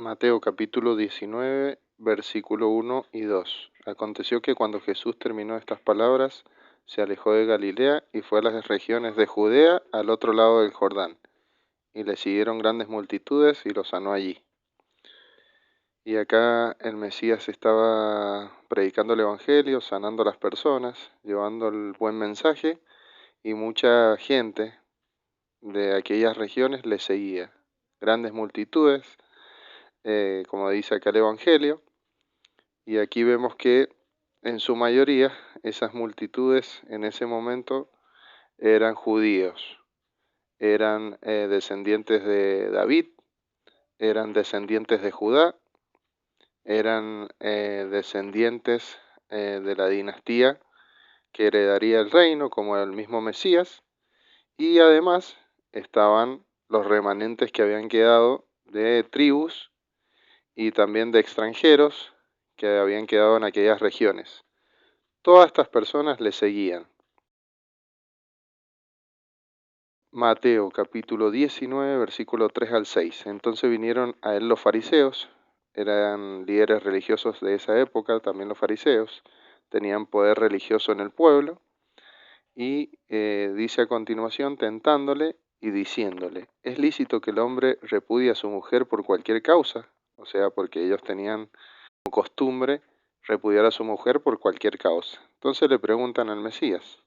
Mateo capítulo 19, versículo 1 y 2. Aconteció que cuando Jesús terminó estas palabras, se alejó de Galilea y fue a las regiones de Judea al otro lado del Jordán. Y le siguieron grandes multitudes y lo sanó allí. Y acá el Mesías estaba predicando el Evangelio, sanando a las personas, llevando el buen mensaje, y mucha gente de aquellas regiones le seguía. Grandes multitudes, como dice acá el Evangelio. Y aquí vemos que en su mayoría esas multitudes en ese momento eran judíos, eran descendientes de David, eran descendientes de Judá, eran descendientes de la dinastía que heredaría el reino como el mismo Mesías, y además estaban los remanentes que habían quedado de tribus y también de extranjeros que habían quedado en aquellas regiones. Todas estas personas le seguían. Mateo capítulo 19, versículo 3 al 6. Entonces vinieron a él los fariseos, eran líderes religiosos de esa época, también los fariseos, tenían poder religioso en el pueblo, y dice a continuación, tentándole y diciéndole, ¿es lícito que el hombre repudie a su mujer por cualquier causa? O sea, porque ellos tenían como costumbre repudiar a su mujer por cualquier causa. Entonces le preguntan al Mesías,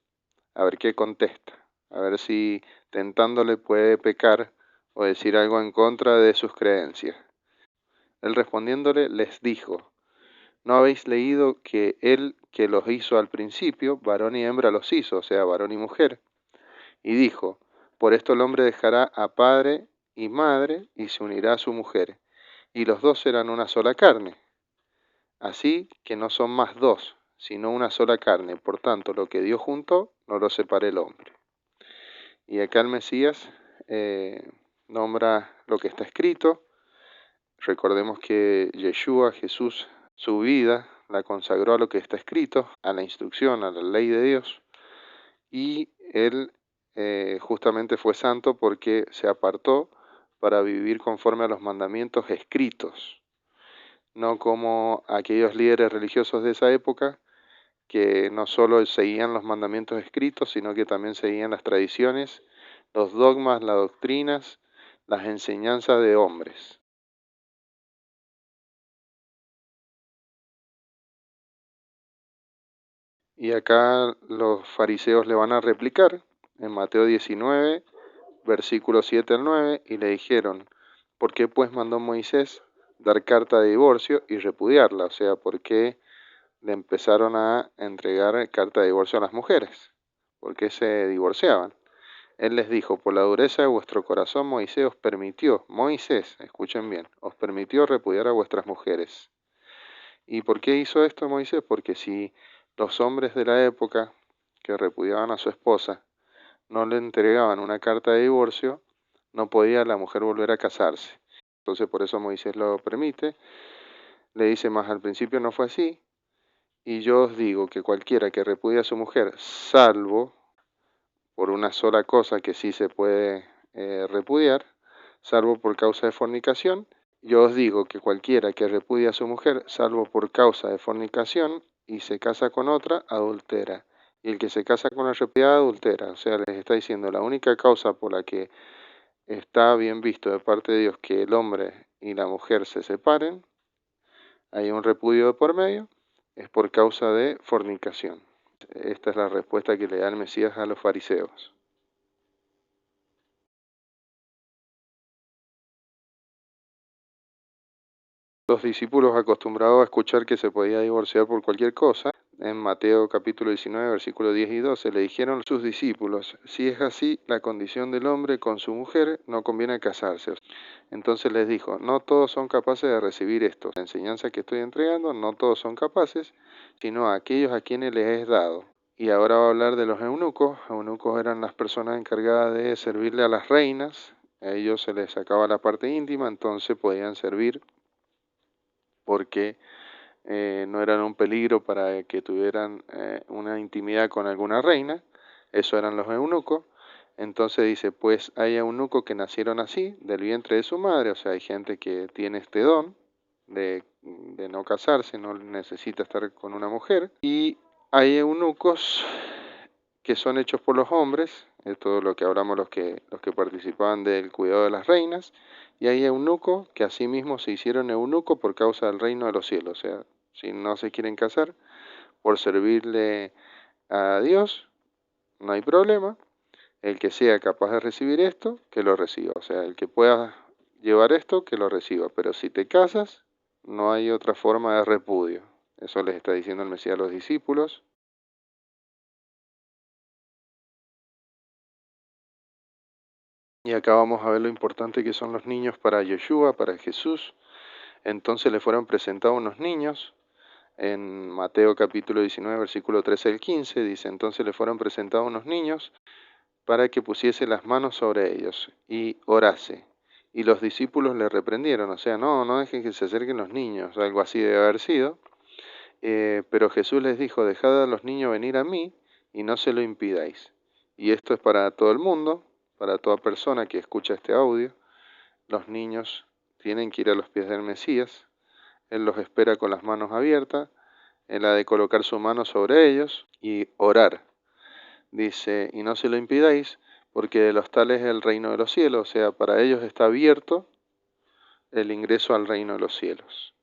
a ver qué contesta, a ver si tentándole puede pecar o decir algo en contra de sus creencias. Él respondiéndole les dijo, ¿no habéis leído que él que los hizo al principio, varón y hembra los hizo, o sea, varón y mujer? Y dijo, por esto el hombre dejará a padre y madre y se unirá a su mujer, y los dos serán una sola carne. Así que no son más dos, sino una sola carne. Por tanto, lo que Dios juntó, no lo separe el hombre. Y acá el Mesías nombra lo que está escrito. Recordemos que Yeshua, Jesús, su vida la consagró a lo que está escrito, a la instrucción, a la ley de Dios. Y él justamente fue santo porque se apartó para vivir conforme a los mandamientos escritos, no como aquellos líderes religiosos de esa época que no solo seguían los mandamientos escritos, sino que también seguían las tradiciones, los dogmas, las doctrinas, las enseñanzas de hombres. Y acá los fariseos le van a replicar en Mateo 19, versículos 7 al 9, y le dijeron, ¿por qué pues mandó Moisés dar carta de divorcio y repudiarla? O sea, ¿por qué le empezaron a entregar carta de divorcio a las mujeres? ¿Por qué se divorciaban? Él les dijo, por la dureza de vuestro corazón Moisés, escuchen bien, os permitió repudiar a vuestras mujeres. ¿Y por qué hizo esto Moisés? Porque si los hombres de la época que repudiaban a su esposa no le entregaban una carta de divorcio, no podía la mujer volver a casarse. Entonces por eso Moisés lo permite. Le dice más, al principio no fue así, y yo os digo que cualquiera que repudia a su mujer, salvo por una sola cosa que sí se puede repudiar, salvo por causa de fornicación. Yo os digo que cualquiera que repudia a su mujer, salvo por causa de fornicación, y se casa con otra, adultera. Y el que se casa con la repudiada, adultera. O sea, les está diciendo, la única causa por la que está bien visto de parte de Dios que el hombre y la mujer se separen, hay un repudio de por medio, es por causa de fornicación. Esta es la respuesta que le da el Mesías a los fariseos. Los discípulos acostumbrados a escuchar que se podía divorciar por cualquier cosa, en Mateo capítulo 19, versículos 10 y 12, le dijeron a sus discípulos, si es así la condición del hombre con su mujer, no conviene casarse. Entonces les dijo, no todos son capaces de recibir esto. La enseñanza que estoy entregando, no todos son capaces, sino a aquellos a quienes les es dado. Y ahora va a hablar de los eunucos. Eunucos eran las personas encargadas de servirle a las reinas. A ellos se les sacaba la parte íntima, entonces podían servir porque no eran un peligro para que tuvieran una intimidad con alguna reina. Eso eran los eunucos. Entonces dice, pues hay eunucos que nacieron así, del vientre de su madre, o sea, hay gente que tiene este don de no casarse, no necesita estar con una mujer, y hay eunucos que son hechos por los hombres, esto es lo que hablamos los que participaban del cuidado de las reinas, y hay eunucos que asimismo se hicieron eunucos por causa del reino de los cielos, o sea, si no se quieren casar, por servirle a Dios, no hay problema. El que sea capaz de recibir esto, que lo reciba. O sea, el que pueda llevar esto, que lo reciba. Pero si te casas, no hay otra forma de repudio. Eso les está diciendo el Mesías a los discípulos. Y acá vamos a ver lo importante que son los niños para Yeshua, para Jesús. Entonces le fueron presentados unos niños. En Mateo capítulo 19, versículo 13 al 15, dice, entonces le fueron presentados unos niños para que pusiese las manos sobre ellos y orase. Y los discípulos le reprendieron, o sea, no dejen que se acerquen los niños, algo así debe haber sido. Pero Jesús les dijo, dejad a los niños venir a mí y no se lo impidáis. Y esto es para todo el mundo, para toda persona que escucha este audio. Los niños tienen que ir a los pies del Mesías. Él los espera con las manos abiertas. Él ha de colocar su mano sobre ellos y orar. Dice, y no se lo impidáis, porque de los tales es el reino de los cielos, o sea, para ellos está abierto el ingreso al reino de los cielos.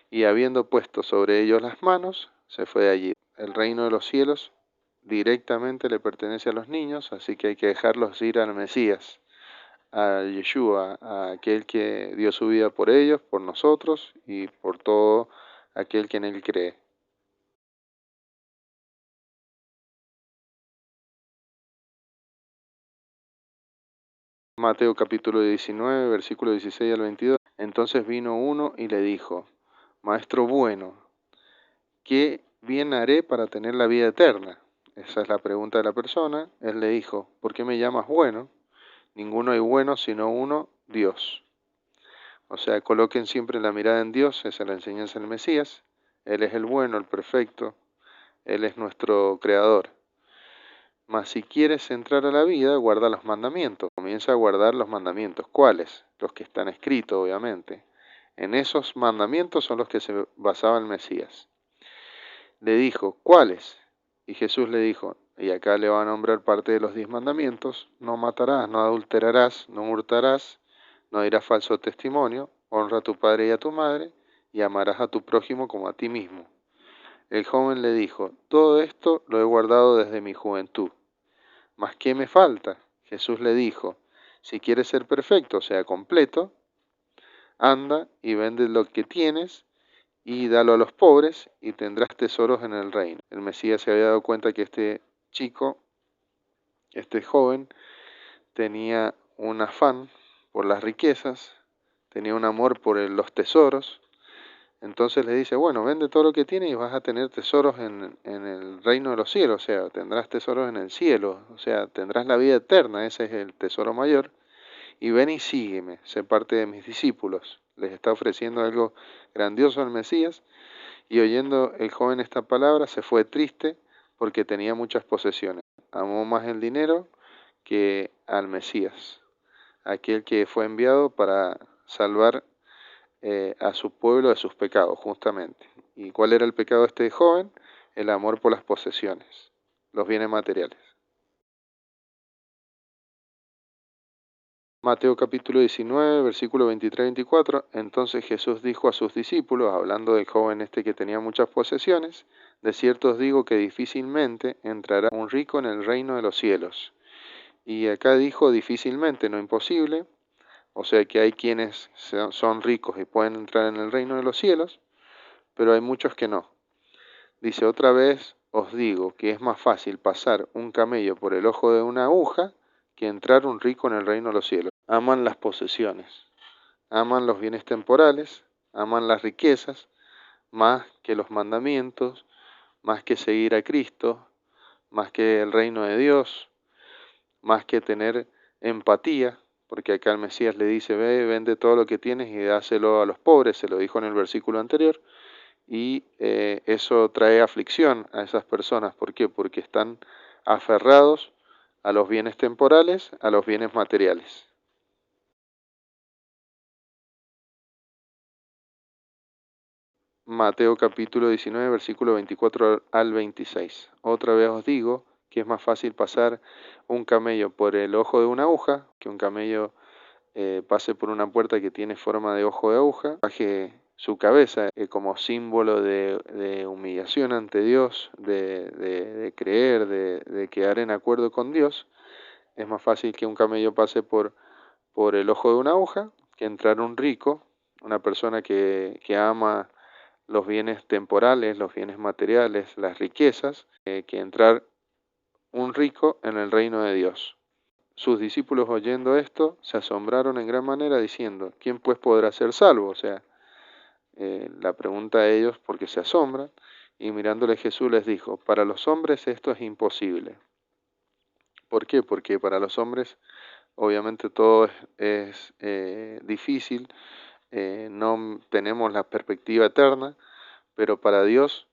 Y habiendo puesto sobre ellos las manos, se fue de allí. El reino de los cielos directamente le pertenece a los niños, así que hay que dejarlos ir al Mesías, a Yeshua, a aquel que dio su vida por ellos, por nosotros y por todo aquel que en él cree. Mateo capítulo 19, versículo 16 al 22. Entonces vino uno y le dijo, Maestro bueno, ¿qué bien haré para tener la vida eterna? Esa es la pregunta de la persona. Él le dijo, ¿por qué me llamas bueno? Ninguno hay bueno sino uno, Dios. O sea, coloquen siempre la mirada en Dios, esa es la enseñanza del Mesías. Él es el bueno, el perfecto, Él es nuestro creador. Mas si quieres entrar a la vida, guarda los mandamientos. Comienza a guardar los mandamientos. ¿Cuáles? Los que están escritos, obviamente. En esos mandamientos son los que se basaba el Mesías. Le dijo, ¿cuáles? Y Jesús le dijo, y acá le va a nombrar parte de los 10 mandamientos, no matarás, no adulterarás, no hurtarás, no dirás falso testimonio, honra a tu padre y a tu madre, y amarás a tu prójimo como a ti mismo. El joven le dijo, todo esto lo he guardado desde mi juventud. ¿Mas qué me falta? Jesús le dijo, si quieres ser perfecto, o sea, completo, anda y vende lo que tienes y dalo a los pobres y tendrás tesoros en el reino. El Mesías se había dado cuenta que este chico, este joven, tenía un afán por las riquezas, tenía un amor por los tesoros. Entonces le dice, bueno, vende todo lo que tienes y vas a tener tesoros en el reino de los cielos, o sea, tendrás tesoros en el cielo, o sea, tendrás la vida eterna, ese es el tesoro mayor. Y ven y sígueme, sé parte de mis discípulos. Les está ofreciendo algo grandioso al Mesías. Y oyendo el joven esta palabra, se fue triste porque tenía muchas posesiones. Amó más el dinero que al Mesías, aquel que fue enviado para salvar a su pueblo de sus pecados, justamente. ¿Y cuál era el pecado de este joven? El amor por las posesiones, los bienes materiales. Mateo capítulo 19, versículo 23-24. Entonces Jesús dijo a sus discípulos, hablando del joven este que tenía muchas posesiones, de cierto os digo que difícilmente entrará un rico en el reino de los cielos. Y acá dijo difícilmente, no imposible, o sea que hay quienes son ricos y pueden entrar en el reino de los cielos, pero hay muchos que no. Dice, otra vez os digo que es más fácil pasar un camello por el ojo de una aguja que entrar un rico en el reino de los cielos. Aman las posesiones, aman los bienes temporales, aman las riquezas, más que los mandamientos, más que seguir a Cristo, más que el reino de Dios, más que tener empatía, porque acá el Mesías le dice, ve, vende todo lo que tienes y dáselo a los pobres, se lo dijo en el versículo anterior, y eso trae aflicción a esas personas. ¿Por qué? Porque están aferrados a los bienes temporales, a los bienes materiales. Mateo capítulo 19, versículo 24 al 26. Otra vez os digo que es más fácil pasar un camello por el ojo de una aguja que un camello pase por una puerta que tiene forma de ojo de aguja, baje su cabeza como símbolo de humillación ante Dios, de creer, de quedar en acuerdo con Dios. Es más fácil que un camello pase por el ojo de una aguja que entrar un rico, una persona que ama los bienes temporales, los bienes materiales, las riquezas, que entrar un rico en el reino de Dios. Sus discípulos oyendo esto se asombraron en gran manera diciendo, ¿quién pues podrá ser salvo? O sea, la pregunta a ellos porque se asombran, y mirándole Jesús les dijo, para los hombres esto es imposible. ¿Por qué? Porque para los hombres obviamente todo es difícil, no tenemos la perspectiva eterna, pero para Dios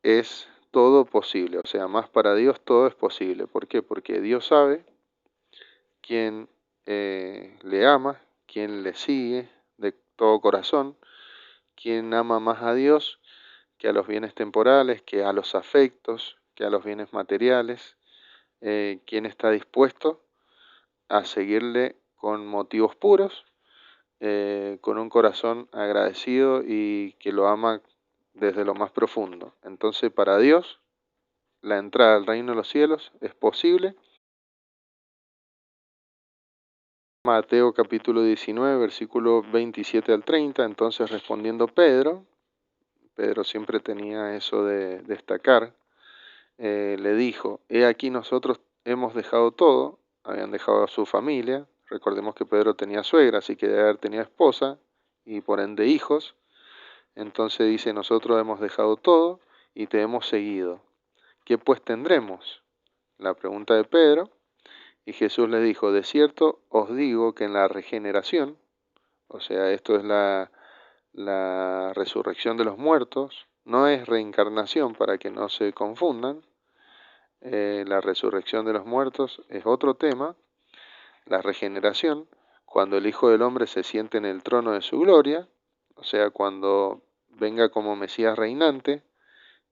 es todo posible, o sea, más para Dios todo es posible. ¿Por qué? Porque Dios sabe quién le ama, quién le sigue de todo corazón, quién ama más a Dios que a los bienes temporales, que a los afectos, que a los bienes materiales, quién está dispuesto a seguirle con motivos puros, con un corazón agradecido y que lo ama desde lo más profundo. Entonces, para Dios, la entrada al reino de los cielos es posible. Mateo capítulo 19, versículo 27 al 30, entonces respondiendo Pedro siempre tenía eso de destacar, le dijo, he aquí nosotros hemos dejado todo, habían dejado a su familia, recordemos que Pedro tenía suegra, así que debe haber tenido esposa y por ende hijos, entonces dice, nosotros hemos dejado todo y te hemos seguido. ¿Qué pues tendremos? La pregunta de Pedro, y Jesús le dijo, de cierto os digo que en la regeneración, o sea, esto es la resurrección de los muertos, no es reencarnación para que no se confundan, la resurrección de los muertos es otro tema, la regeneración, cuando el Hijo del Hombre se siente en el trono de su gloria, o sea, cuando venga como Mesías reinante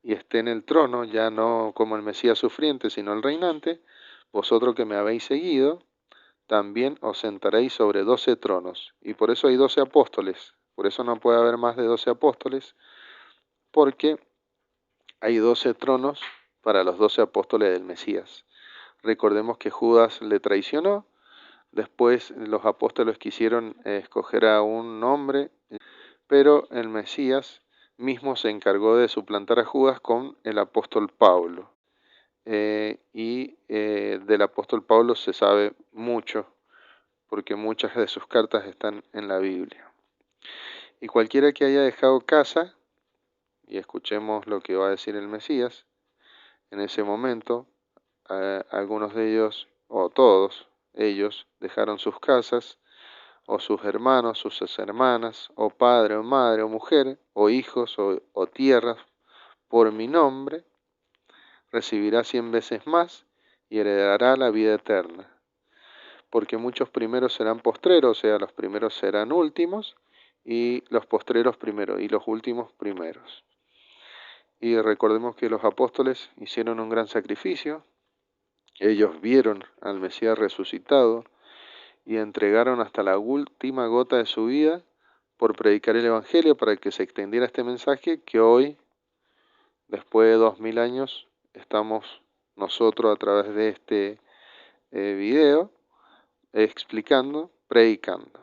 y esté en el trono, ya no como el Mesías sufriente, sino el reinante, vosotros que me habéis seguido, también os sentaréis sobre 12 tronos. Y por eso hay 12 apóstoles. Por eso no puede haber más de 12 apóstoles, porque hay 12 tronos para los 12 apóstoles del Mesías. Recordemos que Judas le traicionó, después los apóstoles quisieron escoger a un hombre, pero el Mesías mismo se encargó de suplantar a Judas con el apóstol Pablo. Del apóstol Pablo se sabe mucho, porque muchas de sus cartas están en la Biblia. Y cualquiera que haya dejado casa, y escuchemos lo que va a decir el Mesías, en ese momento, algunos de ellos, o todos ellos, dejaron sus casas, o sus hermanos, sus hermanas, o padre, o madre, o mujer, o hijos, o tierras, por mi nombre, recibirá 100 veces más y heredará la vida eterna. Porque muchos primeros serán postreros, o sea, los primeros serán últimos, y los postreros primeros, y los últimos primeros. Y recordemos que los apóstoles hicieron un gran sacrificio, ellos vieron al Mesías resucitado y entregaron hasta la última gota de su vida por predicar el Evangelio para que se extendiera este mensaje que hoy, después de 2000 años, estamos nosotros a través de este video explicando, predicando.